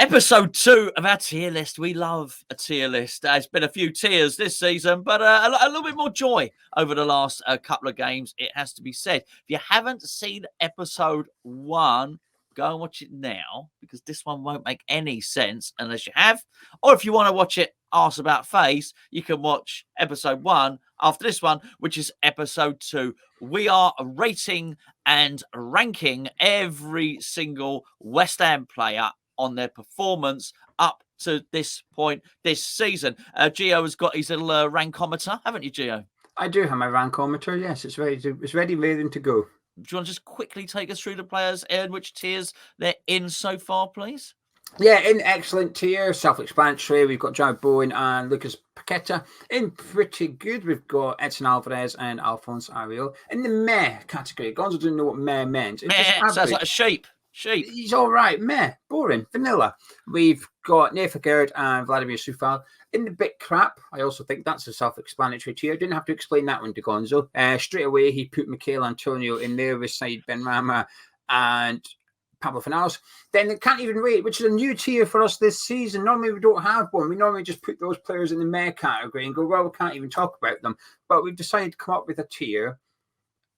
Episode 2 of our tier list. We love a tier list. It's been a few tiers this season, but a little bit more joy over the last couple of games, it has to be said. If you haven't seen episode 1, go and watch it now, because this one won't make any sense unless you have. Or if you want to watch it arse about face, you can watch episode 1 after this one, which is episode 2. We are rating and ranking every single West Ham player on their performance up to this point this season. Geo has got his little rankometer, haven't you, Geo? I do have my rankometer, yes. It's ready, waiting to go. Do you want to just quickly take us through the players and which tiers they're in so far, please? Yeah, in excellent tier, self-explanatory. We've got Jared Bowen and Lucas Paqueta. In pretty good, we've got Edson Alvarez and Alphonse Ariel. In the meh category, Gonzo didn't know what meh meant. Sounds like a sheep. He's all right, meh, boring, vanilla. We've got Nathan Gerd and Vladimir Sufal. In the bit crap, I also think that's a self-explanatory tier. Didn't have to explain that one to Gonzo. Straight away, he put Michael Antonio in there beside Benrahma and Pablo Fornals. Then it can't even rate, which is a new tier for us this season. Normally, we don't have one. We normally just put those players in the meh category and go, well, we can't even talk about them. But we've decided to come up with a tier.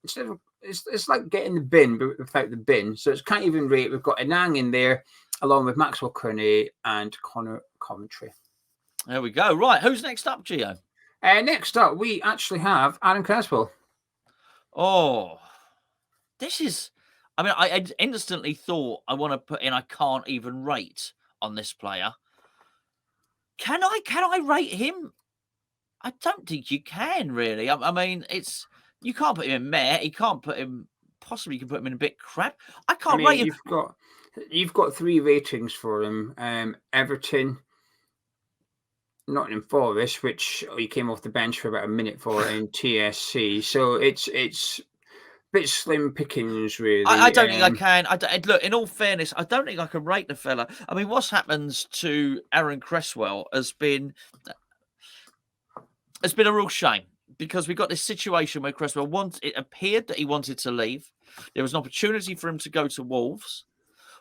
Instead of It's like getting the bin, but without the bin. So it's can't even rate. We've got Anang in there, along with Maxwell Cornet and Connor Coventry. There we go. Right, who's next up, Gio? Next up, we actually have Aaron Cresswell. Oh, this is... I mean, I instantly thought I want to put in I can't even rate on this player. Can I rate him? I don't think you can, really. I mean, it's... You can't put him in meh. You can't put him... Possibly you can put him in a bit crap. I can't rate him. You've got 3 ratings for him. Everton, Nottingham Forest, which he came off the bench for about a minute for, in TSC. So it's a bit slim pickings, really. I don't think I can. Look, in all fairness, I don't think I can rate the fella. I mean, what's happened to Aaron Cresswell has been a real shame. Because we got this situation where Cresswell it appeared that he wanted to leave. There was an opportunity for him to go to Wolves.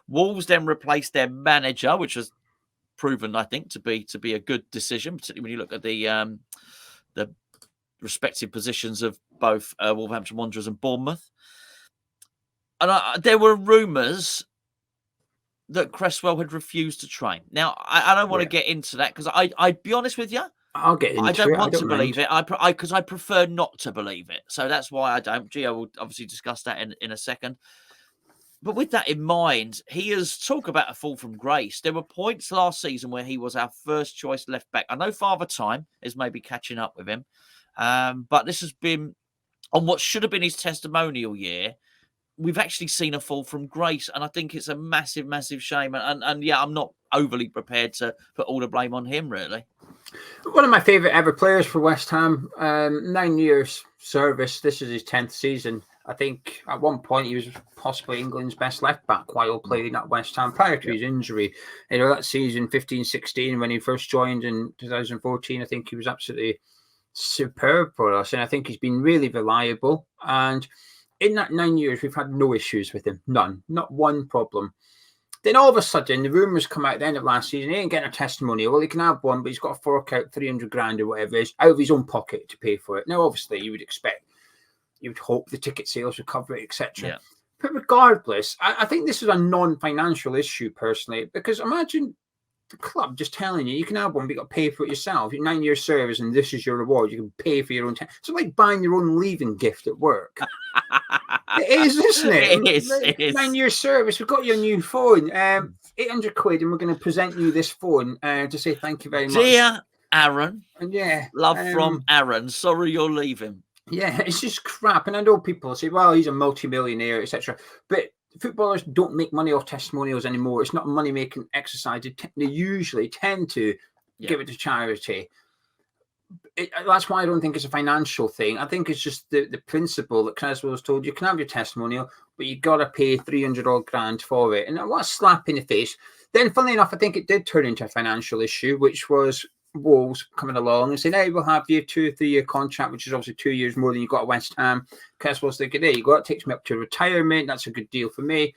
Wolves then replaced their manager, which was proven, I think, to be a good decision, particularly when you look at the respective positions of both Wolverhampton Wanderers and Bournemouth. And there were rumours that Cresswell had refused to train. Now, I don't want to get into that because I'd be honest with you. I'll get into it. I don't want to believe it. Because I prefer not to believe it. So that's why I don't. Gio will obviously discuss that in a second. But with that in mind, he has talked about a fall from grace. There were points last season where he was our first choice left back. I know Father Time is maybe catching up with him. But this has been on what should have been his testimonial year. We've actually seen a fall from grace. And I think it's a massive, massive shame. And yeah, I'm not overly prepared to put all the blame on him, really. One of my favourite ever players for West Ham. 9 years service. This is his 10th season. I think at one point he was possibly England's best left back while playing at West Ham prior to his injury. You know, that season 15-16 when he first joined in 2014, I think he was absolutely superb for us. And I think he's been really reliable. And in that 9 years, we've had no issues with him. None. Not one problem. Then all of a sudden, the rumours come out at the end of last season. He ain't getting a testimonial. Well, he can have one, but he's got to fork out 300 grand or whatever it is out of his own pocket to pay for it. Now, obviously, you would hope the ticket sales would cover it, etc. Yeah. But regardless, I think this is a non-financial issue, personally, because imagine the club just telling you can have one, but you've got to pay for it yourself. Your 9 years service, and this is your reward. You can pay for your own time. It's like buying your own leaving gift at work. It is, isn't it? It is. 9 years service. We've got you a new phone. 800 quid, and we're going to present you this phone to say thank you very much. Dear Aaron. And yeah. Love from Aaron. Sorry you're leaving. Yeah, it's just crap. And I know people say, well, he's a multi-millionaire, etc. But footballers don't make money off testimonials anymore. It's not a money-making exercise. They usually tend to give it to charity. That's why I don't think it's a financial thing. I think it's just the principle that Cresswell was told you can have your testimonial, but you got to pay 300 odd grand for it. And what a slap in the face. Then, funnily enough, I think it did turn into a financial issue, which was Wolves coming along and saying, hey, we'll have you a 2 or 3 year contract, which is obviously 2 years more than you got at West Ham. Cresswell's thinking, there you go, it takes me up to retirement. That's a good deal for me.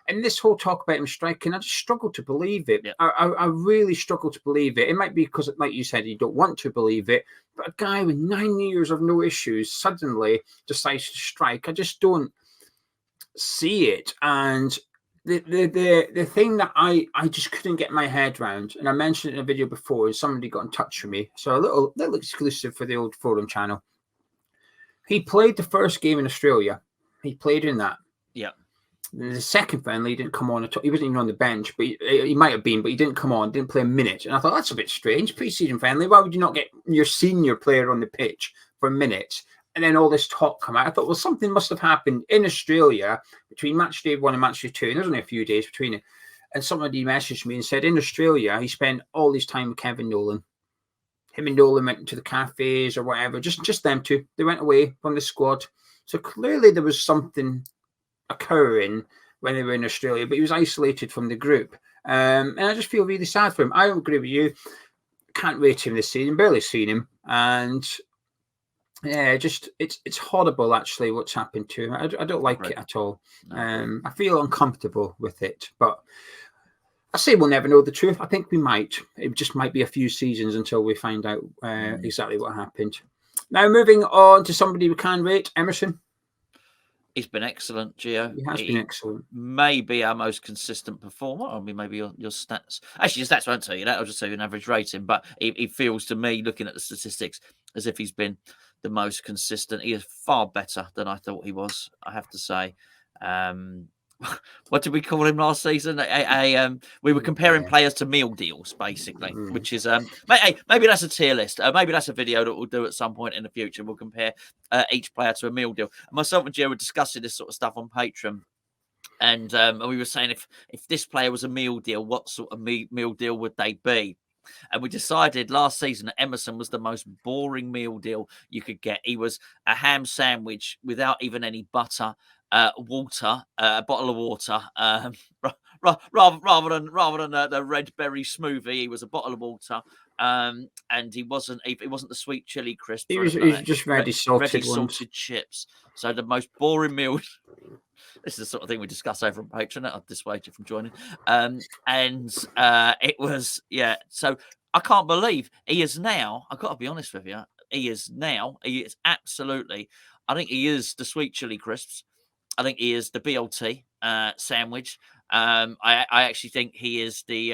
And this whole talk about him striking, I just struggle to believe it. Yeah. I really struggle to believe it. It might be because, like you said, you don't want to believe it. But a guy with 9 years of no issues suddenly decides to strike. I just don't see it. And the thing that I just couldn't get my head around, and I mentioned it in a video before, and somebody got in touch with me. So a little exclusive for the old forum channel. He played the first game in Australia. He played in that. Yeah. The second friendly, he didn't come on at all. He wasn't even on the bench, but he might have been, but he didn't come on, didn't play a minute. And I thought, that's a bit strange. Pre-season friendly, why would you not get your senior player on the pitch for a minute? And then all this talk come out. I thought, well, something must have happened in Australia between match day 1 and match day 2. And there's only a few days between it. And somebody messaged me and said, in Australia, he spent all his time with Kevin Nolan. Him and Nolan went to the cafes or whatever, just them two. They went away from the squad. So clearly there was something occurring when they were in Australia, but he was isolated from the group. And I just feel really sad for him. I agree with you. Can't rate him this season, barely seen him. And yeah, just it's horrible actually what's happened to him. I don't like it at all. I feel uncomfortable with it, but I say we'll never know the truth. I think we might. It just might be a few seasons until we find out exactly what happened. Now, moving on to somebody we can rate, Emerson. He's been excellent, Geo. He has been excellent. Maybe our most consistent performer. I mean, maybe your stats. Actually, your stats won't tell you that. I'll just tell you an average rating. But he feels to me, looking at the statistics, as if he's been the most consistent. He is far better than I thought he was, I have to say. What did we call him last season? We were comparing players to meal deals, basically, which is maybe that's a tier list. Maybe that's a video that we'll do at some point in the future. We'll compare each player to a meal deal. Myself and Gio were discussing this sort of stuff on Patreon, and we were saying if this player was a meal deal, what sort of meal deal would they be? And we decided last season that Emerson was the most boring meal deal you could get. He was a ham sandwich without even any butter. Water, a bottle of water, rather than the red berry smoothie. He was a bottle of water, and he wasn't the sweet chili crisp. He was just ready salted chips. So the most boring meal. This is the sort of thing we discuss over on Patreon. I'll dissuade you from joining. It was So I can't believe he is now. I've got to be honest with you. He is absolutely. I think he is the sweet chili crisps. I think he is the BLT sandwich. I actually think he is the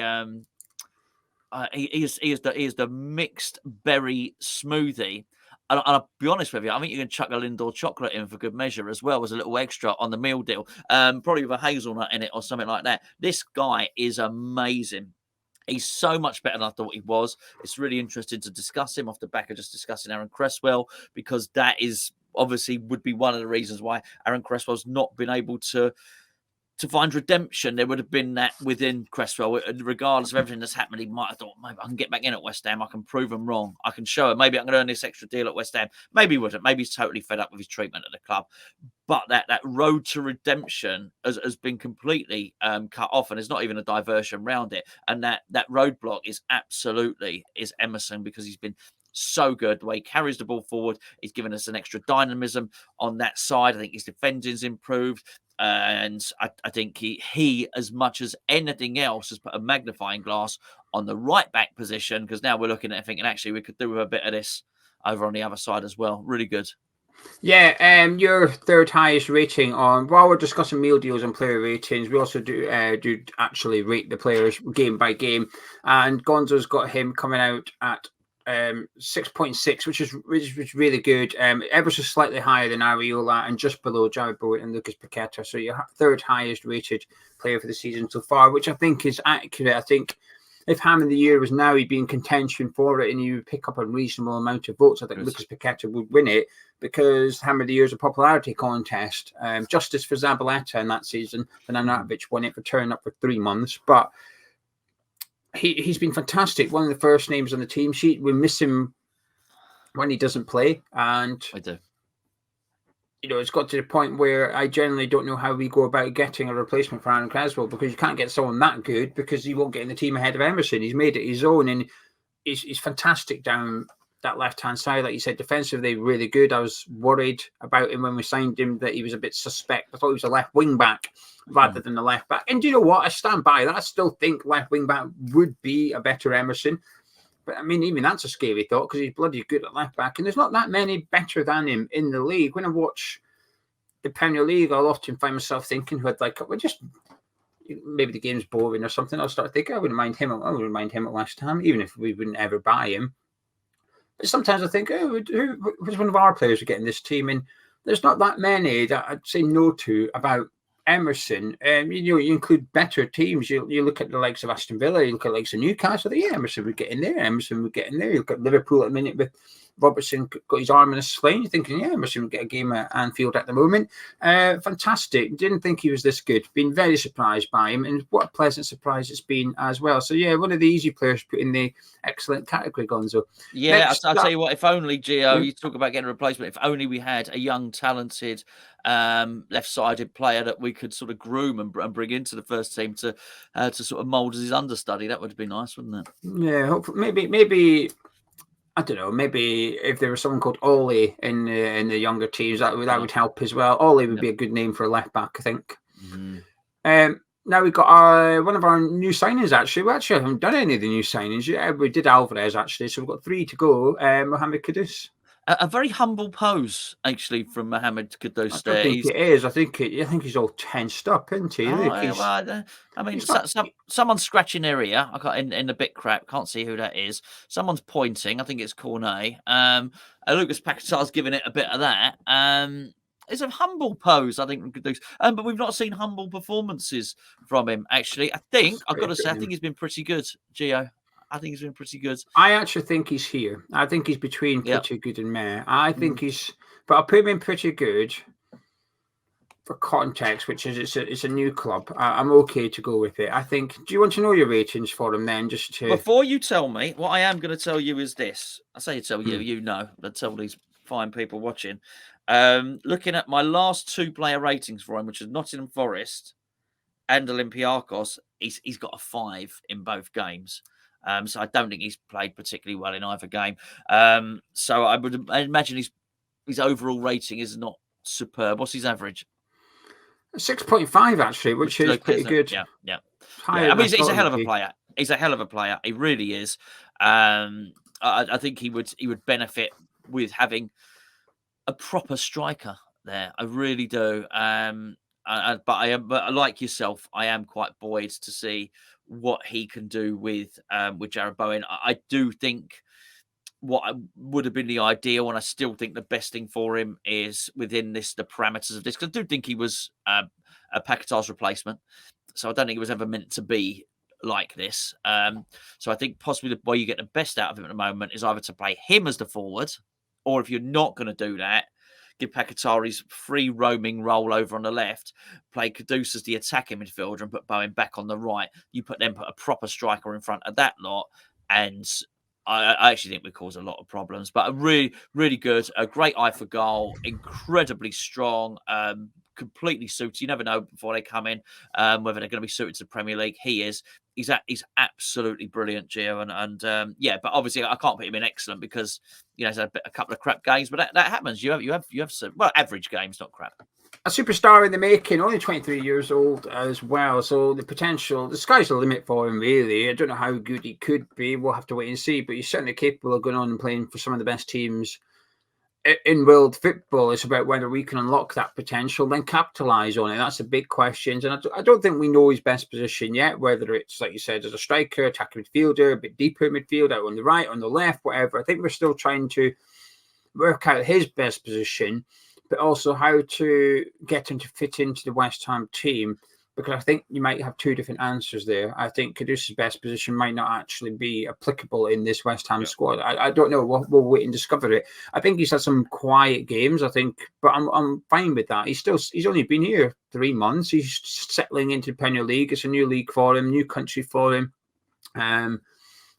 he is the mixed berry smoothie. And I'll be honest with you, I think you can chuck a Lindor chocolate in for good measure as well as a little extra on the meal deal. Probably with a hazelnut in it or something like that. This guy is amazing. He's so much better than I thought he was. It's really interesting to discuss him off the back of just discussing Aaron Cresswell, because that is obviously would be one of the reasons why Aaron Cresswell's not been able to find redemption. There would have been that within Cresswell, regardless of everything that's happened. He might have thought, maybe I can get back in at West Ham. I can prove him wrong. I can show him. Maybe I can earn this extra deal at West Ham. Maybe he wouldn't. Maybe he's totally fed up with his treatment at the club. But that road to redemption has been completely cut off, and there's not even a diversion around it. And that roadblock is Emerson, because he's been so good. The way he carries the ball forward, he's given us an extra dynamism on that side. I think his defending's improved. And I think he, as much as anything else, has put a magnifying glass on the right back position, because now we're looking at it thinking, actually, we could do with a bit of this over on the other side as well. Really good. Yeah, your third highest rating on, while we're discussing meal deals and player ratings, we also do actually rate the players game by game. And Gonzo's got him coming out at 6.6, which is really good. Ever so slightly higher than Areola and just below Jared Bowen and Lucas Paqueta. So your third highest rated player for the season so far, which I think is accurate. I think if Ham of the Year was now, he'd be in contention for it and he would pick up a reasonable amount of votes. I think Lucas Paqueta would win it, because Ham of the Year is a popularity contest. Justice for Zabaleta in that season. Fernandovich won it for turning up for 3 months. But he's been fantastic. One of the first names on the team sheet. We miss him when he doesn't play. And I do. It's got to the point where I generally don't know how we go about getting a replacement for Aaron Cresswell, because you can't get someone that good, because he won't get in the team ahead of Emerson. He's made it his own, and he's fantastic down that left-hand side. Like you said, defensively, really good. I was worried about him when we signed him that he was a bit suspect. I thought he was a left wing-back rather than a left-back. And do you know what? I stand by that. I still think left wing-back would be a better Emerson. But, I mean, even that's a scary thought because he's bloody good at left-back. And there's not that many better than him in the league. When I watch the Premier League, I'll often find myself thinking who I'd like, well, just maybe the game's boring or something. I'll start thinking, I wouldn't mind him at West Ham, even if we wouldn't ever buy him. But sometimes I think, who's one of our players who get in this team? And there's not that many that I'd say no to about Emerson. You include better teams. You look at the likes of Aston Villa, you look at the likes of Newcastle. Yeah, Emerson would get in there. You look at Liverpool at the minute with Robertson got his arm in a sling. You're thinking, yeah, Emerson would get a game at Anfield at the moment. Fantastic. Didn't think he was this good. Been very surprised by him, and what a pleasant surprise it's been as well. So yeah, one of the easy players put in the excellent category, Gonzo. Yeah, I'll tell you what. If only Geo, you talk about getting a replacement. If only we had a young, talented, left-sided player that we could sort of groom and bring into the first team to sort of mould as his understudy. That would be nice, wouldn't it? Yeah, hopefully, maybe. I don't know. Maybe if there was someone called Ollie in the younger teams, that would help as well. Ollie would be a good name for a left back, I think. Now we've got one of our new signings. Actually, we haven't done any of the new signings yet. We did Alvarez actually, so we've got 3 to go. Mohammed Kudus. A very humble pose, actually, from Mohammed Kudus. I think it is. I think he's all tensed up, isn't he? I mean, someone's scratching their ear. I got in the bit crap. Can't see who that is. Someone's pointing. I think it's Cornet. Lucas Paquetá's giving it a bit of that. It's a humble pose, I think, from Kudus. But we've not seen humble performances from him. Actually, I think he's been pretty good, Geo. I think he's been pretty good. I actually think he's here. I think he's between pretty good and meh. I think but I'll put him in pretty good for context, which is it's a new club. I'm okay to go with it. I think. Do you want to know your ratings for him then? Just to before you tell me, what I am going to tell you is this. I say tell you, you know, but tell these fine people watching. Looking at my last 2 player ratings for him, which is Nottingham Forest and Olympiacos, he's got a 5 in both games. So I don't think he's played particularly well in either game. So I imagine his overall rating is not superb. What's his average? 6.5 actually, which is pretty good. Yeah. I mean, he's a hell of a player. He's a hell of a player. He really is. I think he would benefit with having a proper striker there. I really do. But like yourself, I am quite buoyed to see what he can do with Jared Bowen. I do think what would have been the ideal, and I still think the best thing for him is within the parameters of this, because I do think he was a Paquetá's replacement. So I don't think it was ever meant to be like this. So I think possibly the way you get the best out of him at the moment is either to play him as the forward, or if you're not going to do that, give Paquetá his free roaming role over on the left, play Kudus as the attacking midfielder and put Bowen back on the right. You put a proper striker in front of that lot, and I actually think we cause a lot of problems. But a really, really good, a great eye for goal, incredibly strong, completely suited. You never know before they come in whether they're going to be suited to the Premier League. He is. He's absolutely brilliant, Geo, and yeah. But obviously, I can't put him in excellent because he's had a couple of crap games. But that happens. You have some average games, not crap. A superstar in the making, only 23 years old as well. So the potential, the sky's the limit for him, really. I don't know how good he could be. We'll have to wait and see. But he's certainly capable of going on and playing for some of the best teams in world football. It's about whether we can unlock that potential, then capitalise on it. That's the big question. And I don't think we know his best position yet, whether it's, like you said, as a striker, attacking midfielder, a bit deeper midfield, out on the right, on the left, whatever. I think we're still trying to work out his best position, but also how to get him to fit into the West Ham team, because I think you might have 2 different answers there. I think Kudus' best position might not actually be applicable in this West Ham squad. I don't know. We'll wait and discover it. I think he's had some quiet games, I think, but I'm fine with that. He's only been here 3 months. He's settling into the Premier League. It's a new league for him, new country for him. I'm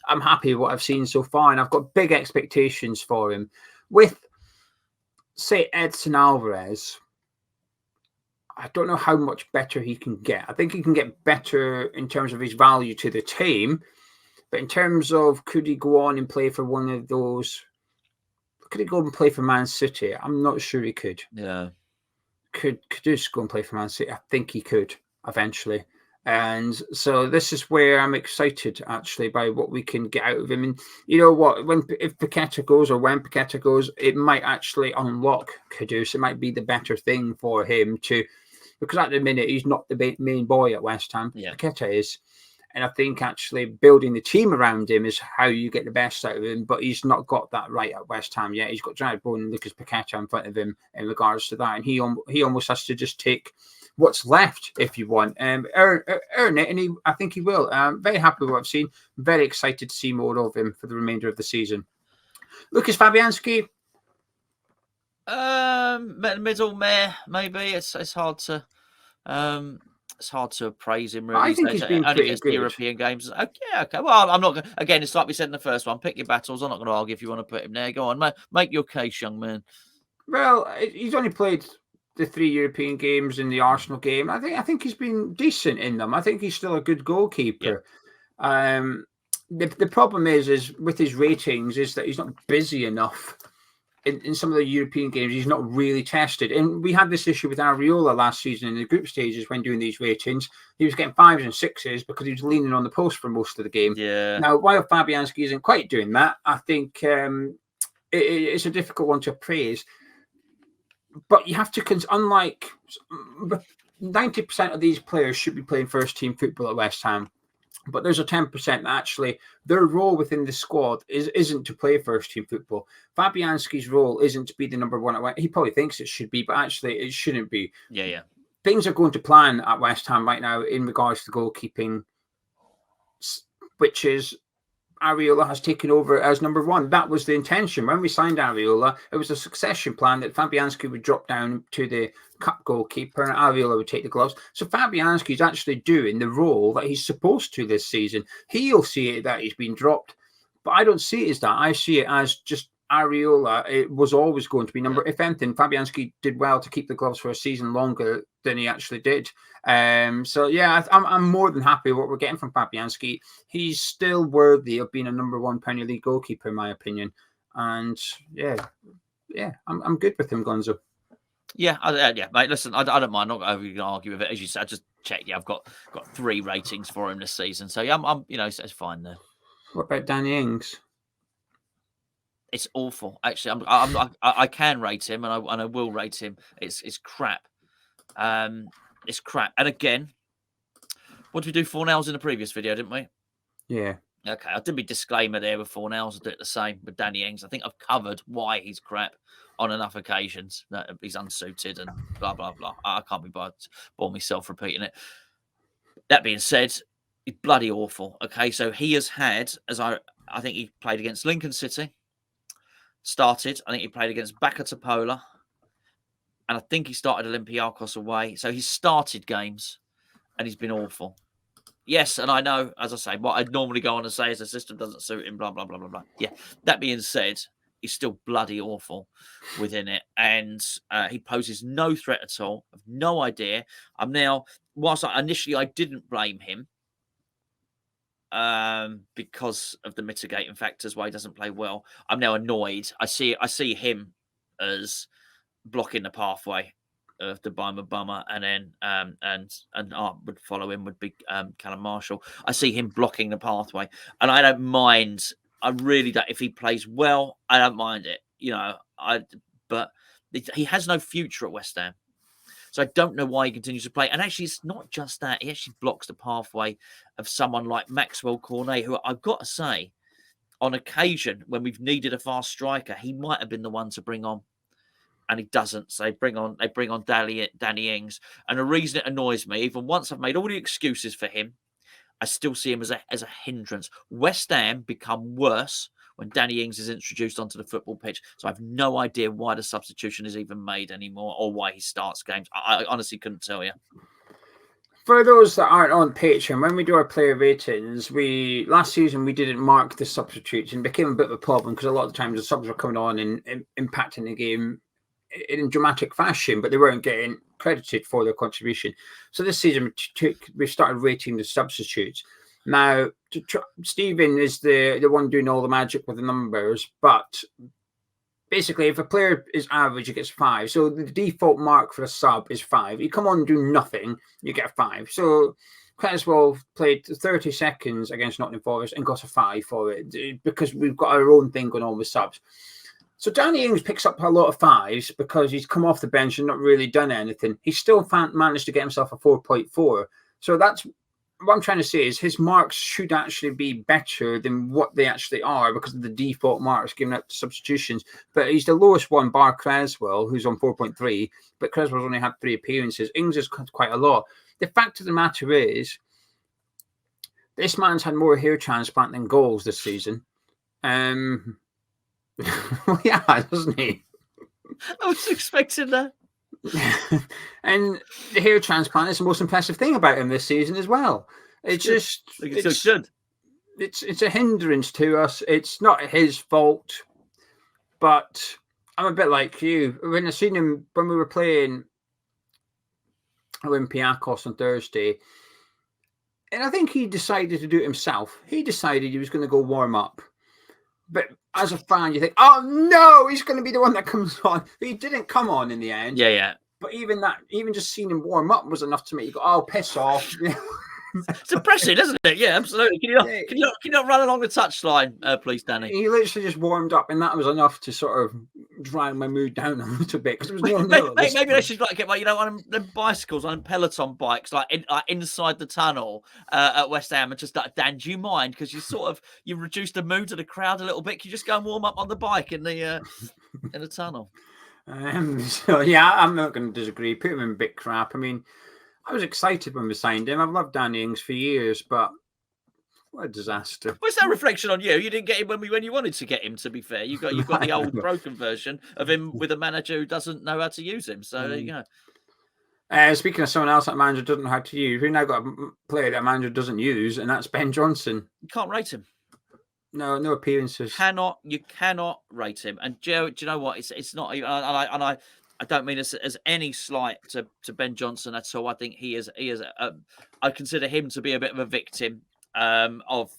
happy with what I've seen so far, and I've got big expectations for him. With, say, Edson Alvarez, I don't know how much better he can get. I think he can get better in terms of his value to the team. But in terms of could he go on and play for one of those Could he go and play for Man City? I'm not sure he could. Yeah. Could Kudus go and play for Man City? I think he could eventually. And so this is where I'm excited, actually, by what we can get out of him. And you know what? If Paqueta goes, or when Paqueta goes, it might actually unlock Kudus. It might be the better thing for him to, because at the minute he's not the main boy at West Ham. Yeah. Paqueta is. And I think actually building the team around him is how you get the best out of him. But he's not got that right at West Ham yet. He's got Jared Bowen and Lucas Paqueta in front of him in regards to that. And he almost has to just take what's left, if you want, earn it. And I think he will. I'm very happy with what I've seen. Very excited to see more of him for the remainder of the season. Lucas Fabianski. Middle meh, maybe. It's hard to appraise him, really. I think he's been only pretty gets good. European games. Okay. Well, I'm not going. Again, it's like we said in the first one. Pick your battles. I'm not going to argue if you want to put him there. Go on, make your case, young man. Well, he's only played the 3 European games in the Arsenal game. I think he's been decent in them. I think he's still a good goalkeeper. Yeah. The problem is with his ratings is that he's not busy enough. In some of the European games, he's not really tested. And we had this issue with Areola last season in the group stages when doing these ratings. He was getting 5s and 6s because he was leaning on the post for most of the game. Yeah. Now, while Fabianski isn't quite doing that, I think it's a difficult one to appraise. But you have to, unlike 90% of these players should be playing first-team football at West Ham. But there's a 10% that actually their role within the squad isn't to play first team football. Fabianski's role isn't to be the number one. He probably thinks it should be, but actually it shouldn't be. Yeah. Things are going to plan at West Ham right now in regards to goalkeeping, which is Areola has taken over as number one. That was the intention. When we signed Areola, it was a succession plan that Fabianski would drop down to the cup goalkeeper and Areola would take the gloves. So Fabianski is actually doing the role that he's supposed to this season. He'll see it that he's been dropped, but I don't see it as that. I see it as just Areola. It was always going to be number. If anything, Fabianski did well to keep the gloves for a season longer than he actually did. So yeah, I'm more than happy with what we're getting from Fabianski. He's still worthy of being a number one Premier League goalkeeper, in my opinion. And yeah, I'm good with him, Gonzo. Yeah, mate. Listen, I don't mind. I'm not going to argue with it. As you said, I just checked. Yeah, I've got 3 ratings for him this season. So yeah, I'm it's fine there. What about Danny Ings? It's awful. Actually, I can rate him, and I will rate him. It's crap. It's crap. And again, what did we do 4 nails in the previous video, didn't we? Yeah. Okay, I did my disclaimer there with 4 nails. I'll do it the same with Danny Ings. I think I've covered why he's crap on enough occasions. That he's unsuited and blah, blah, blah. I can't be bored myself repeating it. That being said, he's bloody awful. Okay, so he has had, I think he played against Lincoln City, started. I think he played against Bakatopola, and I think he started Olympiacos away. So he's started games, and he's been awful. Yes, and I know, as I say, what I'd normally go on and say is the system doesn't suit him, blah, blah, blah, blah, blah. Yeah, that being said, he's still bloody awful within it, and he poses no threat at all. I've no idea. I'm now, whilst initially I didn't blame him because of the mitigating factors why he doesn't play well, I'm now annoyed. I see him as blocking the pathway of the Bama, and then and Art would follow him would be Callum Marshall. I see him blocking the pathway, and I don't mind. I really don't. If he plays well, I don't mind it. But he has no future at West Ham, so I don't know why he continues to play. And actually, it's not just that; he actually blocks the pathway of someone like Maxwell Cornet, who I've got to say, on occasion when we've needed a fast striker, he might have been the one to bring on. And he doesn't. So they bring on Danny Ings. And the reason it annoys me, even once I've made all the excuses for him, I still see him as a hindrance. West Ham become worse when Danny Ings is introduced onto the football pitch. So I have no idea why the substitution is even made anymore or why he starts games. I honestly couldn't tell you. For those that aren't on Patreon, when we do our player ratings, last season we didn't mark the substitutes, and it became a bit of a problem because a lot of the times the subs were coming on and impacting the game in dramatic fashion, but they weren't getting credited for their contribution. So this season we started rating the substitutes. Now, Stephen is the one doing all the magic with the numbers, but basically, if a player is average, he gets 5. So the default mark for a sub is 5. You come on and do nothing, you get a 5. So Creswell played 30 seconds against Nottingham Forest and got a 5 for it because we've got our own thing going on with subs. So Danny Ings picks up a lot of 5s because he's come off the bench and not really done anything. He still managed to get himself a 4.4. So that's what I'm trying to say is his marks should actually be better than what they actually are because of the default marks given out to substitutions. But he's the lowest one, bar Creswell, who's on 4.3. But Creswell's only had 3 appearances. Ings has quite a lot. The fact of the matter is, this man's had more hair transplant than goals this season. Well, yeah, doesn't he? I was expecting that. And the hair transplant is the most impressive thing about him this season as well. It's good. It's a hindrance to us. It's not his fault, but I'm a bit like you. When I seen him when we were playing Olympiacos on Thursday, and I think he decided to do it himself. He decided he was going to go warm up. But as a fan, you think, oh no, he's going to be the one that comes on. But he didn't come on in the end. Yeah. But even just seeing him warm up was enough to make you go, oh, piss off. It's impressive, isn't it? Yeah, absolutely. Can you not run along the touchline, please, Danny? He literally just warmed up, and that was enough to sort of drown my mood down a little bit because it was maybe they should get one of them bicycles, on Peloton bikes, like inside the tunnel at West Ham, and just like, Dan, do you mind? Because you reduced the mood of the crowd a little bit. Can you just go and warm up on the bike in the tunnel? So yeah, I'm not going to disagree. Put him in a bit crap. I mean, I was excited when we signed him. I've loved Danny Ings for years, but what a disaster. What's that reflection on you? You didn't get him when you wanted to get him, to be fair. You've got the old broken version of him with a manager who doesn't know how to use him. So there you go. Speaking of someone else that manager doesn't know how to use, we've now got a player that manager doesn't use, and that's Ben Johnson. You can't rate him. No appearances. You cannot rate him. And Joe, do you know what? It's not. And I don't mean as any slight to Ben Johnson at all. I think he is. I consider him to be a bit of a victim of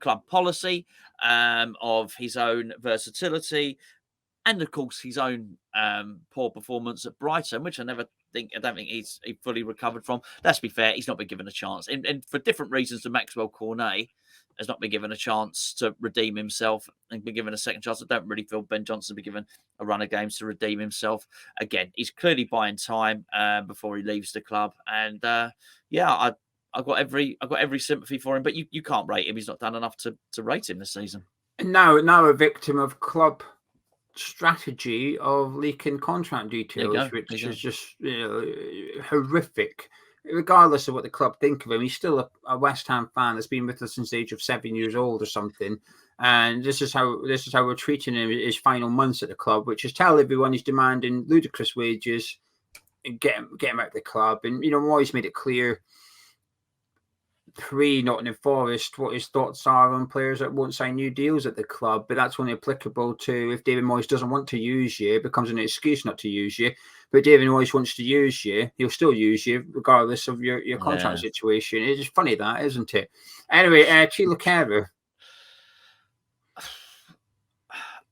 club policy, of his own versatility, and of course his own poor performance at Brighton, which I don't think he fully recovered from. Let's be fair, he's not been given a chance, and for different reasons to Maxwell Cornet has not been given a chance to redeem himself and been given a second chance. I don't really feel Ben Johnson will be given a run of games to redeem himself. Again, he's clearly buying time before he leaves the club. And I've got every sympathy for him, but you can't rate him. He's not done enough to rate him this season. And now a victim of club strategy of leaking contract details, which is just horrific. Regardless of what the club think of him, he's still a West Ham fan that's been with us since the age of 7 years old or something. And this is how we're treating him in his final months at the club, which is tell everyone he's demanding ludicrous wages and get him out of the club. And we've always made it clear pre-Nottingham Forest what his thoughts are on players that won't sign new deals at the club, but that's only applicable to if David Moyes doesn't want to use you. It becomes an excuse not to use you. But David Moyes wants to use you, he'll still use you regardless of your contract situation. It's just funny that, isn't it? Anyway, Thilo Kehrer.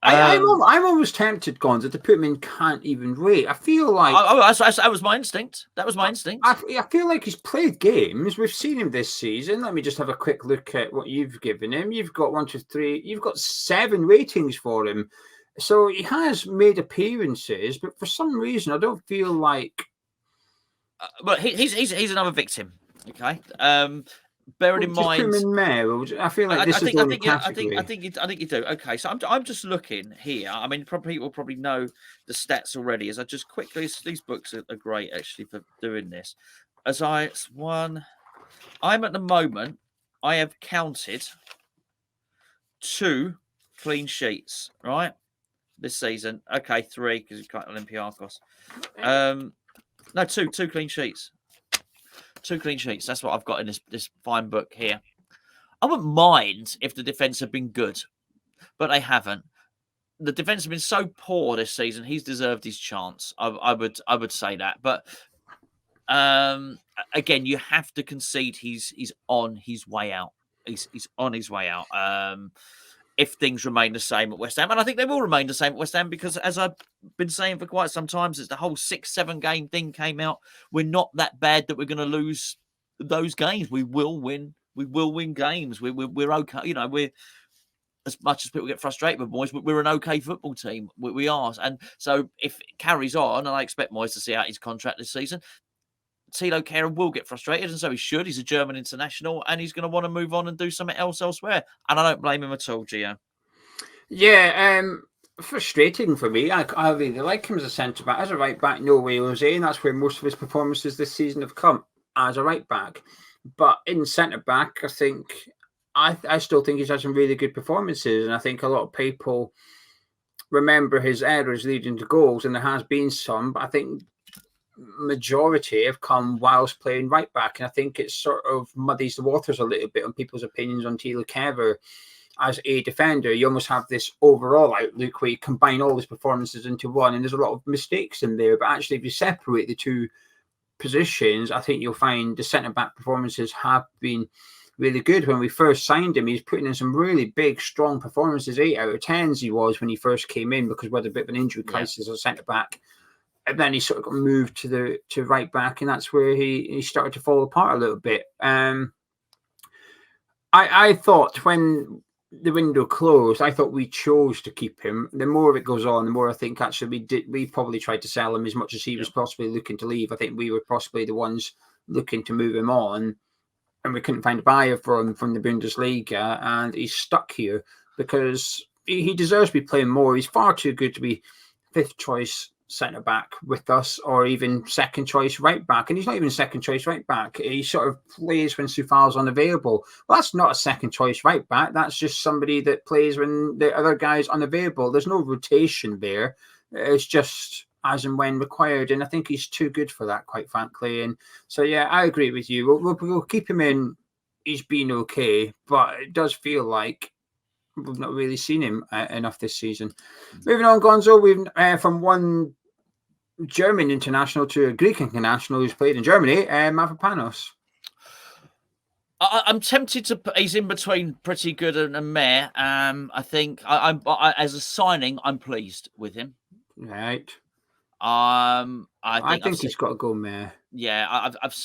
I'm almost tempted, Gonzo, to put him in can't even rate. I feel like that was my instinct. That was my instinct. I feel like he's played games. We've seen him this season. Let me just have a quick look at what you've given him. You've got 1, 2, 3. You've got 7 ratings for him. So he has made appearances, but for some reason I don't feel like. But he's another victim. Okay. Bearing in mind, put him in there. I feel like I think you do. Okay, so I'm just looking here. I mean, people probably know the stats already. As I just quickly, these books are great actually for doing this. I'm at the moment, I have counted 2 clean sheets, right, this season. Okay, 3 because you got Olympiacos. No, 2 clean sheets. 2 clean sheets. That's what I've got in this fine book here. I wouldn't mind if the defence had been good, but they haven't. The defence has been so poor this season. He's deserved his chance. I would say that. But again, you have to concede he's on his way out. He's on his way out. if things remain the same at West Ham. And I think they will remain the same at West Ham because, as I've been saying for quite some time, since the whole 6-7 game thing came out, we're not that bad that we're going to lose those games. We will win. We will win games. We're okay. You know, we're, as much as people get frustrated with Moyes, we're an okay football team. We are. And so if it carries on, and I expect Moyes to see out his contract this season, Thilo Kehrer will get frustrated, and so he should. He's a German international, and he's going to want to move on and do something else elsewhere. And I don't blame him at all, Gio. Yeah, frustrating for me. I really like him as a centre-back. As a right-back, no way, Jose, and that's where most of his performances this season have come, as a right-back. But in centre-back, I still think he's had some really good performances, and I think a lot of people remember his errors leading to goals, and there has been some, but I think majority have come whilst playing right back, and I think it sort of muddies the waters a little bit on people's opinions on Thilo Kehrer as a defender. You almost have this overall outlook where you combine all his performances into one, and there's a lot of mistakes in there. But actually, if you separate the two positions, I think you'll find the centre-back performances have been really good. When we first signed him, he's putting in some really big, strong performances. 8 out of 10s he was when he first came in, because we had a bit of an injury crisis as centre-back. And then he sort of got moved to right back, and that's where he started to fall apart a little bit. I thought when the window closed, I thought we chose to keep him. The more it goes on, the more I think actually we probably tried to sell him as much as he was possibly looking to leave. I think we were possibly the ones looking to move him on, and we couldn't find a buyer for him from the Bundesliga, and he's stuck here because he deserves to be playing more. He's far too good to be fifth choice centre back with us, or even second choice right back, and he's not even second choice right back. He sort of plays when Soufal's unavailable. Well, that's not a second choice right back. That's just somebody that plays when the other guy's unavailable. There's no rotation there. It's just as and when required, and I think he's too good for that, quite frankly. And so, yeah, I agree with you. We'll keep him in. He's been okay, but it does feel like we've not really seen him enough this season. Moving on, Gonzo, we've from one German international to a Greek international who's played in Germany, Mavropanos. I'm tempted to put, he's in between pretty good and meh. I think I as a signing, I'm pleased with him. Right. I think he's got to go meh. Yeah, I've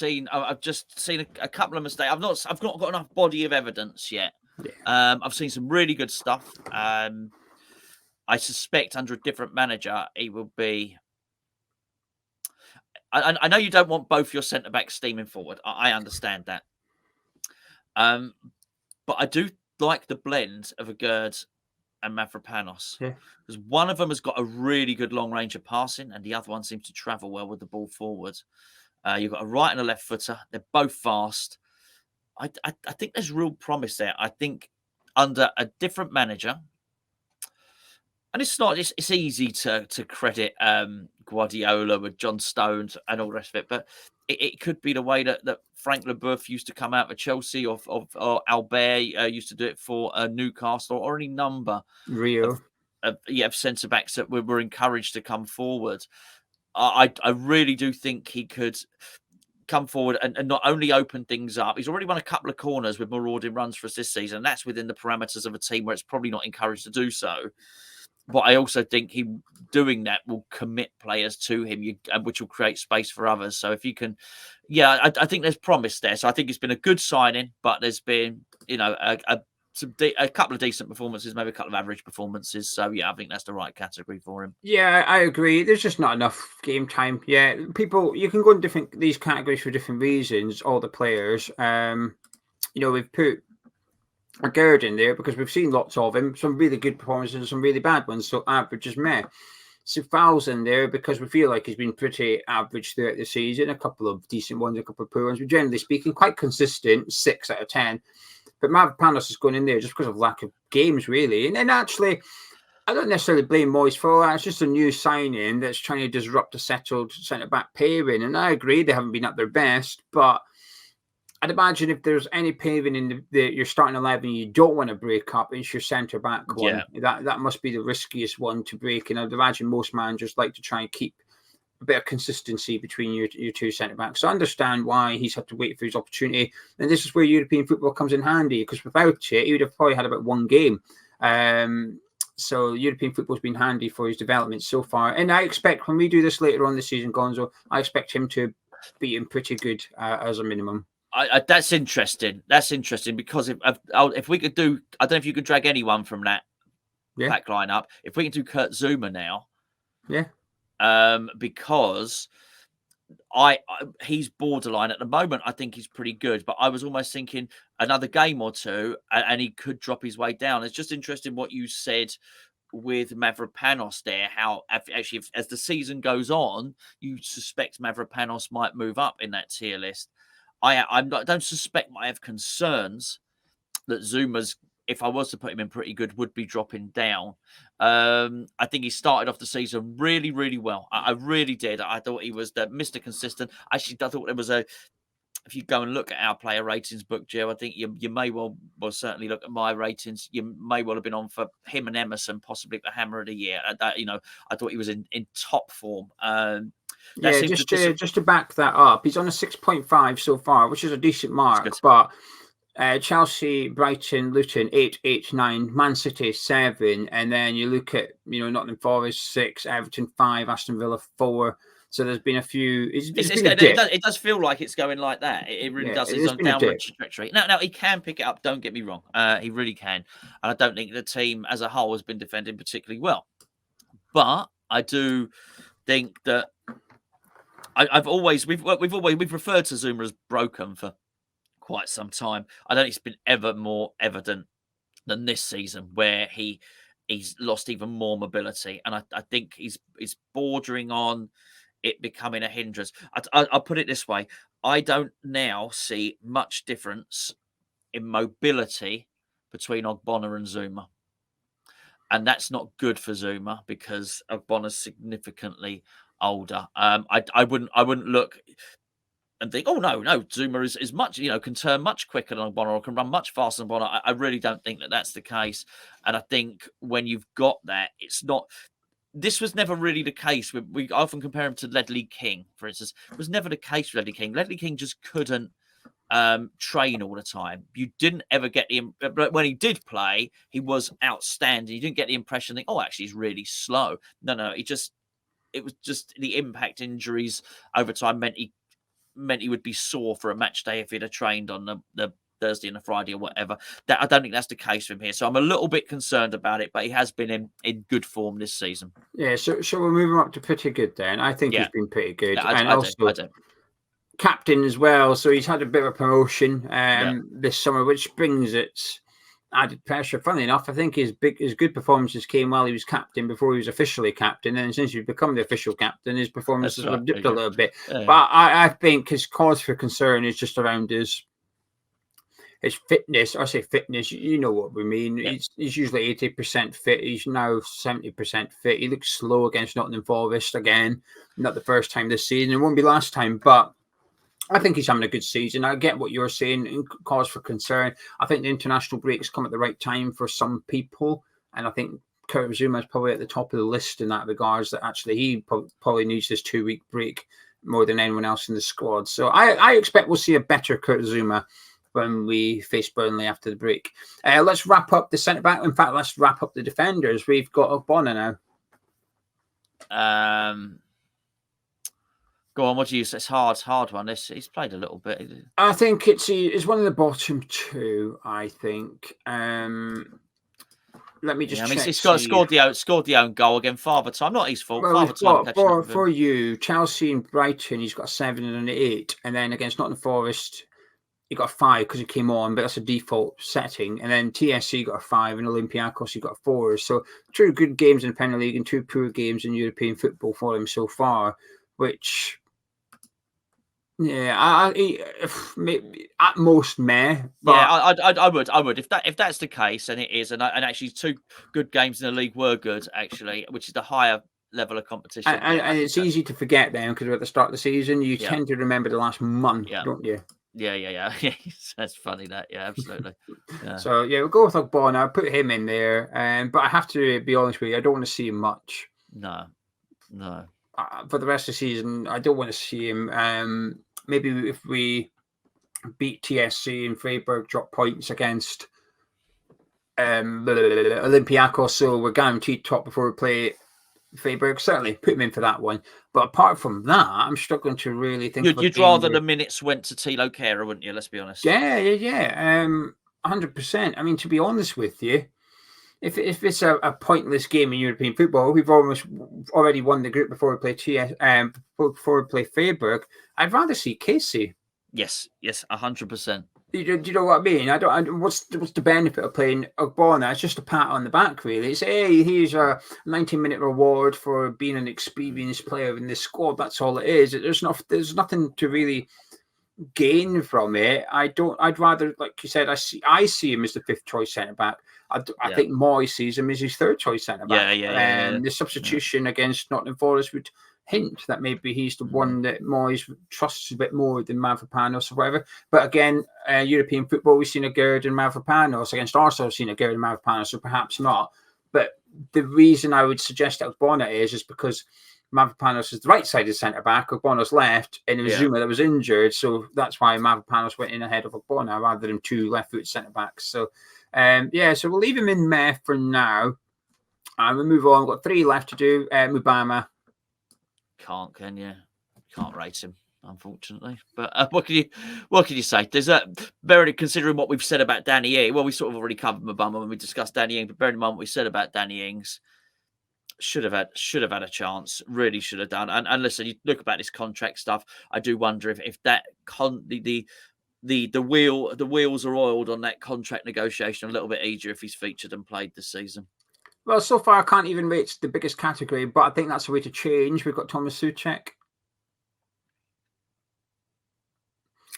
just seen a couple of mistakes. I've not got enough body of evidence yet. Yeah. I've seen some really good stuff. I suspect under a different manager, he will be. I know you don't want both your centre backs steaming forward. I understand that. But I do like the blend of Agurd and Mavropanos. Yeah. Because one of them has got a really good long range of passing, and the other one seems to travel well with the ball forward. You've got a right and a left footer. They're both fast. I think there's real promise there. I think under a different manager, and it's easy to credit Guardiola with John Stones and all the rest of it, but it could be the way that Frank Leboeuf used to come out of Chelsea, or Albert used to do it for Newcastle, or any number of centre backs that were encouraged to come forward. I really do think he could come forward and not only open things up. He's already won a couple of corners with marauding runs for us this season, and that's within the parameters of a team where it's probably not encouraged to do so. But I also think he doing that will commit players to him, which will create space for others. So if you can, I think there's promise there. So I think it's been a good signing, but there's been, a couple of decent performances, maybe a couple of average performances. So yeah, I think that's the right category for him. Yeah, I agree. There's just not enough game time. Yeah, you can go in these categories for different reasons. All the players, we've put a Gerd in there because we've seen lots of him, some really good performances and some really bad ones, so average is meh. Soufal's in there because we feel like he's been pretty average throughout the season, a couple of decent ones, a couple of poor ones, but generally speaking, quite consistent, 6 out of 10. But Mavropanos is going in there just because of lack of games, really. And then actually, I don't necessarily blame Moyes for that. It's just a new signing that's trying to disrupt a settled centre-back pairing. And I agree they haven't been at their best, but I'd imagine if there's any pairing in your starting 11 you don't want to break up, it's your centre-back one. Yeah. That must be the riskiest one to break. And I'd imagine most managers like to try and keep a bit of consistency between your two centre-backs. So I understand why he's had to wait for his opportunity. And this is where European football comes in handy, because without it, he would have probably had about one game So European football's been handy for his development so far. And I expect when we do this later on this season, Gonzo, I expect him to be in pretty good as a minimum. That's interesting. That's interesting because if we could do, I don't know if you could drag anyone from that back line up. If we can do Kurt Zouma now, because he's borderline at the moment. I think he's pretty good, but I was almost thinking another game or two, and he could drop his way down. It's just interesting what you said with Mavropanos there. How actually, as the season goes on, you suspect Mavropanos might move up in that tier list. I don't suspect I have concerns that Zouma's, if I was to put him in pretty good, would be dropping down. I think he started off the season really, really well. I really did. I thought he was Mr. Consistent. Actually, I thought there was if you go and look at our player ratings book, Joe, I think you may well certainly look at my ratings. You may well have been on for him and Emerson, possibly the Hammer of the Year. I thought he was in top form. Just to back that up, he's on a 6.5 so far, which is a decent mark. But Chelsea, Brighton, Luton 8, 8, 9, Man City 7, and then you look at Nottingham Forest 6, Everton 5, Aston Villa 4. So there's been a few. It does feel like it's going like that. It really does. It's on downward trajectory. Now he can pick it up. Don't get me wrong. He really can, and I don't think the team as a whole has been defending particularly well. But I do think that we've referred to Zouma as broken for quite some time. I don't think it's been ever more evident than this season, where he's lost even more mobility, and I think he's bordering on it becoming a hindrance. I'll put it this way: I don't now see much difference in mobility between Ogbonna and Zouma, and that's not good for Zouma because Ogbonna's significantly older. I wouldn't look and think, oh no, Zouma is much, can turn much quicker than Ogbonna or can run much faster than Ogbonna. I really don't think that that's the case. And I think when you've got that, it's not. This was never really the case. We often compare him to Ledley King, for instance. It was never the case with Ledley King. Ledley King just couldn't train all the time. You didn't ever get but when he did play, he was outstanding. You didn't get the impression that, actually he's really slow. No, it was just the impact injuries over time meant he would be sore for a match day if he'd have trained on the Thursday and the Friday or whatever. That I don't think that's the case for him here. So I'm a little bit concerned about it, but he has been in good form this season. Yeah, so we'll move him up to pretty good then. I think he's been pretty good. Yeah, I do. Captain as well. So he's had a bit of a promotion this summer, which brings its added pressure. Funnily enough, I think his good performances came while he was captain before he was officially captain. And since he's become the official captain, his performances have dipped a little bit. Yeah. But I think his cause for concern is just around his fitness. I say fitness, you know what we mean. Yeah. He's usually 80% fit. He's now 70% fit. He looks slow against Nottingham Forest again. Not the first time this season. It won't be last time, but I think he's having a good season. I get what you're saying, cause for concern. I think the international breaks come at the right time for some people. And I think Kurt Zouma is probably at the top of the list in that regards, that actually he probably needs this 2-week break more than anyone else in the squad. So I expect we'll see a better Kurt Zouma when we face Burnley after the break. Let's wrap up the centre-back. In fact, let's wrap up the defenders. We've got Ogbonna now. Go on, what do you say? It's hard one. He's played a little bit. I think it's one of the bottom two, I think. Let me just check. He's scored the own goal again, Father Time. Not his fault. Well, Father Time for you, Chelsea and Brighton, he's got 7 and an 8. And then against Nottingham Forest, he got a 5 because he came on, but that's a default setting. And then TSC got a 5 and Olympiacos, he got a 4. So 2 good games in the Premier League and 2 poor games in European football for him so far, which... Yeah, maybe at most meh. But... Yeah, I would. If that's the case, and it is, and actually 2 good games in the league were good, actually, which is the higher level of competition. And it's easy to forget then because we're at the start of the season. You tend to remember the last month, don't you? Yeah. That's funny. That absolutely. Yeah. So we'll go with Ogbonna. I'll put him in there, but I have to be honest with you. I don't want to see him much. No. For the rest of the season, I don't want to see him. Maybe if we beat TSC and Freiburg drop points against Olympiacos, so we're guaranteed top before we play Freiburg. Certainly put him in for that one. But apart from that, I'm struggling to really think of a You'd game rather where... the minutes went to Thilo Kehrer, wouldn't you? Let's be honest. Yeah. 100%. I mean, to be honest with you, if it's a pointless game in European football, we've already won the group before we play before we play Freiburg. I'd rather see Casey. Yes, 100%. Do you know what I mean? What's the benefit of playing Ogbonna? It's just a pat on the back, really. It's, hey, here's a 90-minute reward for being an experienced player in this squad. That's all it is. There's nothing to really gain from it. I'd rather, like you said, I see him as the fifth choice centre back. I think Moy sees him as his third choice centre back. Yeah. The substitution against Nottingham Forest would hint that maybe he's the one that Moyes trusts a bit more than Mavropanos or whatever. But again, European football, we've seen a Gerd and Mavropanos. Against Arsenal, we've seen a Gerd and Mavropanos, so perhaps not. But the reason I would suggest that Ogbonna is because Mavropanos is the right-sided centre-back, Ogbonna's left, and it was Zouma that was injured, so that's why Mavropanos went in ahead of Ogbonna rather than two left-foot centre-backs. So, so we'll leave him in there for now. And we'll move on. We've got 3 left to do. Mubama. Can you? Can't rate him, unfortunately. But what can you say? There's barely considering what we've said about Danny Ings. Well, we sort of already covered Mubama when we discussed Danny Ings, but bearing in mind what we said about Danny Ings, should have had a chance. Really should have done. And listen, you look about this contract stuff. I do wonder if that the wheels are oiled on that contract negotiation a little bit easier if he's featured and played this season. Well, so far I can't even rate the biggest category, but I think that's a way to change. We've got Thomas Souček.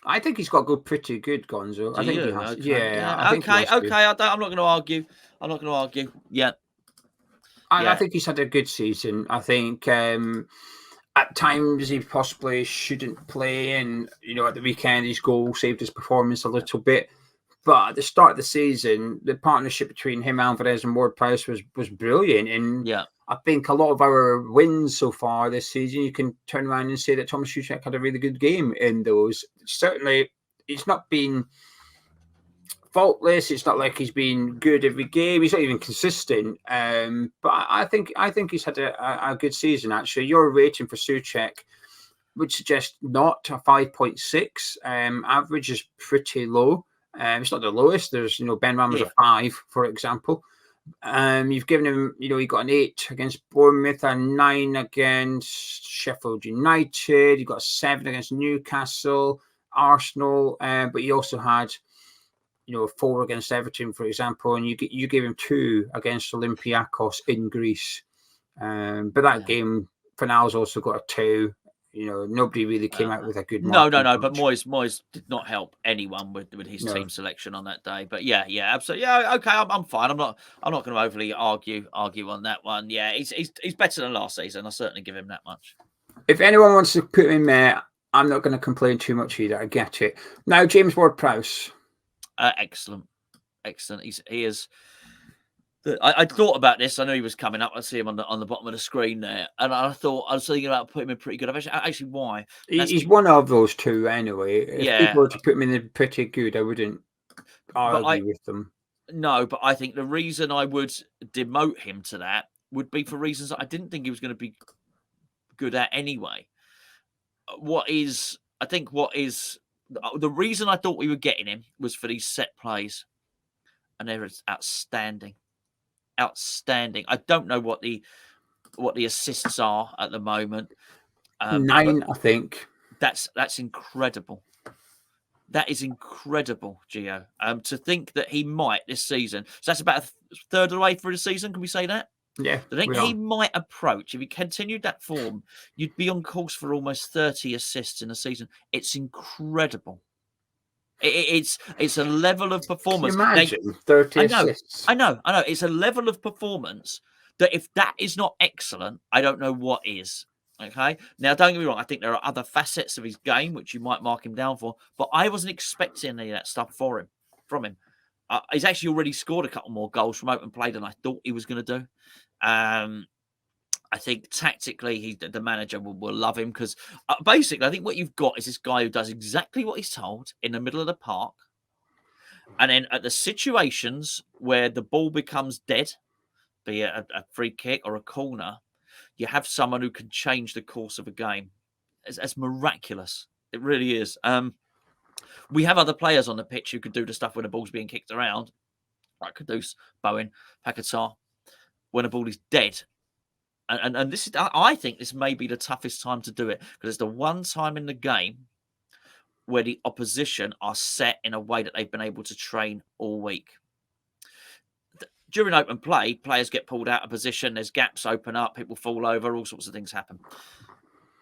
I think he's got to go pretty good, Gonzo. I think he has. Okay. Yeah. Okay. I'm not going to argue. Yeah. I think he's had a good season. I think at times he possibly shouldn't play, and at the weekend his goal saved his performance a little bit. But at the start of the season, the partnership between him, Alvarez, and Ward-Prowse was brilliant. And I think a lot of our wins so far this season, you can turn around and say that Thomas Souček had a really good game in those. Certainly, it's not been faultless. It's not like he's been good every game. He's not even consistent. But I think he's had a good season, actually. Your rating for Souček would suggest not a 5.6. Average is pretty low. It's not the lowest. There's, Benrahma's a 5, for example. You've given him, he got an 8 against Bournemouth, a 9 against Sheffield United. He got a 7 against Newcastle, Arsenal, but he also had, a 4 against Everton, for example, and you gave him 2 against Olympiacos in Greece. But that game, Fanal's also got a 2. Nobody really came out with a good No. But Moyes did not help anyone with his team selection on that day. But yeah, absolutely. Yeah, okay, I'm fine. I'm not going to overly argue on that one. Yeah, he's better than last season. I certainly give him that much. If anyone wants to put him in there, I'm not going to complain too much either. I get it. Now, James Ward-Prowse. Excellent. He is. I thought about this. I knew he was coming up. I see him on the bottom of the screen there, and I was thinking about putting him in pretty good. Actually, why? He's one of those two anyway. If people were to put him in pretty good, I wouldn't argue with them. No, but I think the reason I would demote him to that would be for reasons that I didn't think he was going to be good at anyway. The reason I thought we were getting him was for these set plays, and they're outstanding. I don't know what the assists are at the moment. 9, I think. That's incredible. That is incredible, Geo. To think that he might this season. So that's about a third of the way through the season. Can we say that? Yeah. I think he might approach, if he continued that form, you'd be on course for almost 30 assists in a season. It's incredible. It's a level of performance. Can you imagine 30 assists? I know. It's a level of performance that if that is not excellent, I don't know what is. Okay. Now, don't get me wrong. I think there are other facets of his game which you might mark him down for, but I wasn't expecting any of that stuff from him. He's actually already scored a couple more goals from open play than I thought he was going to do. I think tactically, the manager will love him because basically, I think what you've got is this guy who does exactly what he's told in the middle of the park. And then at the situations where the ball becomes dead, be it a free kick or a corner, you have someone who can change the course of a game. It's miraculous. It really is. We have other players on the pitch who could do the stuff when the ball's being kicked around, like Kudus, Bowen, Paquetá, when the ball is dead. And this is, I think this may be the toughest time to do it, because it's the one time in the game where the opposition are set in a way that they've been able to train all week. During open play, players get pulled out of position, there's gaps open up, people fall over, all sorts of things happen.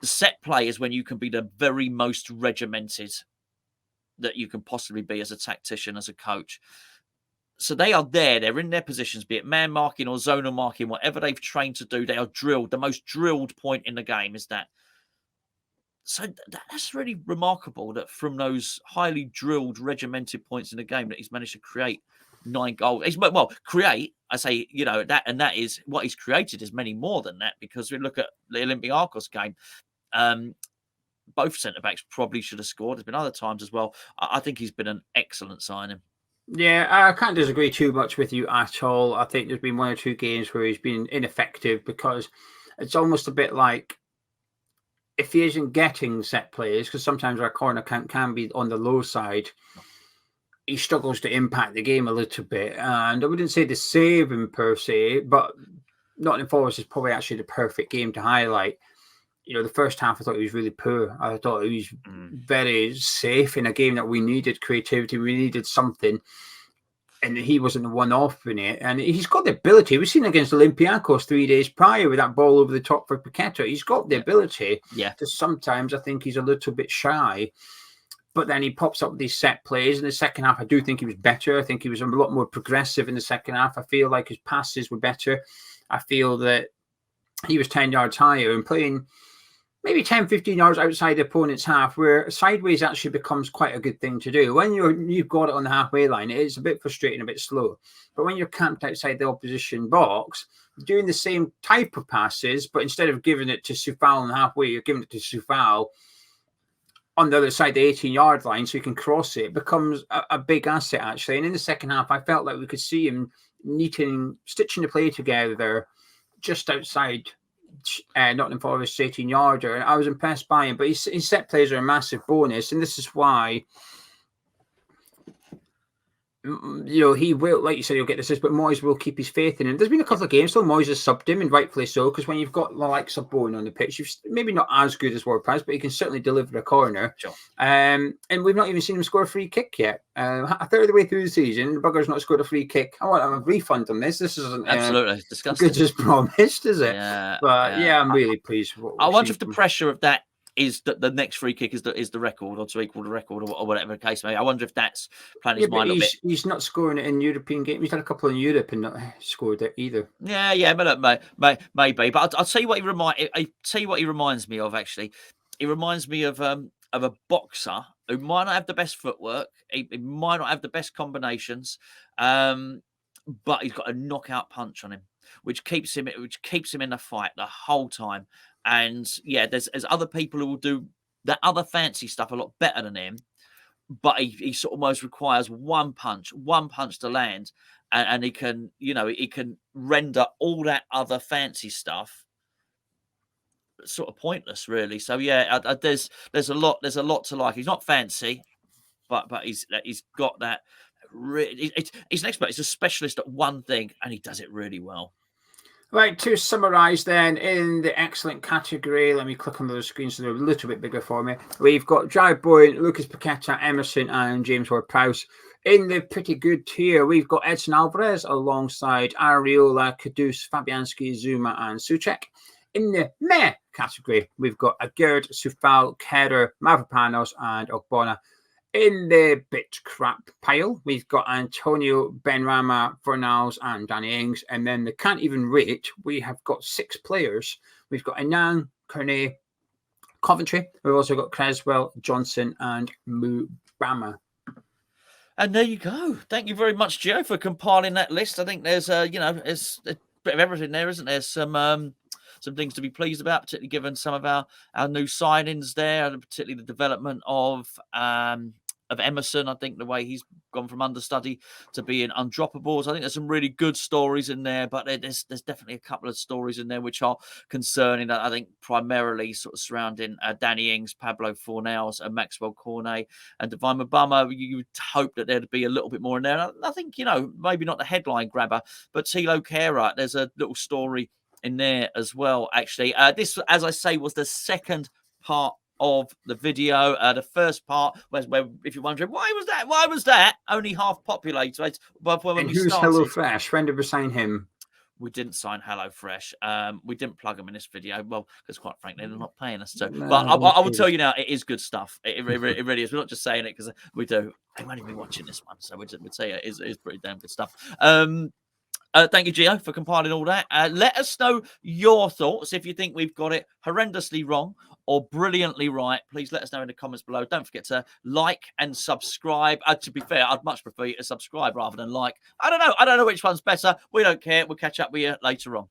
The set play is when you can be the very most regimented that you can possibly be as a tactician, as a coach. So they are there, they're in their positions, be it man marking or zonal marking, whatever they've trained to do, they are drilled. The most drilled point in the game is that. So that's really remarkable that from those highly drilled, regimented points in the game that he's managed to create 9 goals. Create, I say, that is what he's created is many more than that, because we look at the Olympiacos game. Both centre-backs probably should have scored. There's been other times as well. I think he's been an excellent signing. Yeah, I can't disagree too much with you at all. I think there's been 1 or 2 games where he's been ineffective, because it's almost a bit like, if he isn't getting set plays, because sometimes our corner can be on the low side, he struggles to impact the game a little bit. And I wouldn't say the saving per se, but Nottingham Forest is probably actually the perfect game to highlight. The first half I thought he was really poor. I thought he was very safe in a game that we needed creativity. We needed something. And he wasn't the one offering it. And he's got the ability. We've seen against Olympiacos 3 days prior with that ball over the top for Paquetá. He's got the ability. Yeah. Just sometimes I think he's a little bit shy. But then he pops up with these set plays. In the second half, I do think he was better. I think he was a lot more progressive in the second half. I feel like his passes were better. I feel that he was 10 yards higher and playing maybe 10, 15 yards outside the opponent's half, where sideways actually becomes quite a good thing to do. When you've got it on the halfway line, it is a bit frustrating, a bit slow. But when you're camped outside the opposition box, doing the same type of passes, but instead of giving it to Soufal on the halfway, you're giving it to Soufal on the other side, the 18-yard line, so you can cross it, becomes a big asset, actually. And in the second half, I felt like we could see him stitching the play together just outside Nottingham Forest's 18-yarder, and I was impressed by him. But his set plays are a massive bonus, and this is why he will, like you said, he'll get this, but Moyes will keep his faith in him. There's been a couple of games, though, Moyes has subbed him, and rightfully so, because when you've got the likes of Bowen on the pitch, you've maybe not as good as Ward-Prowse, but he can certainly deliver a corner. Sure. And we've not even seen him score a free kick yet. A third of the way through the season, the bugger's not scored a free kick. I want a refund on this. This isn't absolutely disgusting. Good as promised, is it? Yeah, I'm really pleased. I wonder if the pressure of that is that the next free kick is the record, or to equal the record, or whatever the case may be. I wonder if that's playing his mind a bit. He's not scoring it in European games. He's had a couple in Europe and not scored it either. Yeah, but maybe. But I'll tell you what he reminds me of. Actually, he reminds me of a boxer who might not have the best footwork. He might not have the best combinations, but he's got a knockout punch on him, which keeps him in the fight the whole time. And yeah, there's other people who will do that other fancy stuff a lot better than him, but he sort of almost requires one punch to land, and he can render all that other fancy stuff sort of pointless, really. So yeah, there's a lot to like. He's not fancy, but he's got that. He's an expert. He's a specialist at one thing, and he does it really well. Right, to summarise then, in the excellent category, let me click on those screens so they're a little bit bigger for me. We've got Jared Bowen, Lucas Paquetá, Emerson and James Ward-Prowse. In the pretty good tier, we've got Edson Alvarez alongside Areola, Kudus, Fabianski, Zouma and Souček. In the meh category, we've got Agerd, Soufal, Kehrer, Mavropanos and Ogbonna. In the bit crap pile, we've got Antonio, Benrahma, Fornals, and Danny Ings. And then the can't even rate, we have got 6 players. We've got Annan, Kerné, Coventry. We've also got Creswell, Johnson, and Mubama. And there you go. Thank you very much, Geo, for compiling that list. I think there's there's a bit of everything there, isn't there? Some things to be pleased about, particularly given some of our new signings there, and particularly the development of of Emerson. I think the way he's gone from understudy to being undroppables. I think there's some really good stories in there, but there's definitely a couple of stories in there which are concerning. I think primarily sort of surrounding Danny Ings, Pablo Fornals, and Maxwell Cornet and Divine Mabama. You would hope that there'd be a little bit more in there. And I think, maybe not the headline grabber, but Thilo Kehrer, there's a little story in there as well, actually. This, as I say, was the second part of the video. The first part was where, if you're wondering, why was that only half populated? But when And we who's started, HelloFresh? When did we sign him? we didn't sign HelloFresh. We didn't plug them in this video. Well, because quite frankly, they're not paying us to. No, but I will tell you now, it is good stuff. It really is. We're not just saying it because we do. They won't even be watching this one, so we'd say it is pretty damn good stuff. Thank you, Geo, for compiling all that. Let us know your thoughts. If you think we've got it horrendously wrong or brilliantly right, please let us know in the comments below. Don't forget to like and subscribe. To be fair, I'd much prefer you to subscribe rather than like. I don't know which one's better. We don't care. We'll catch up with you later on.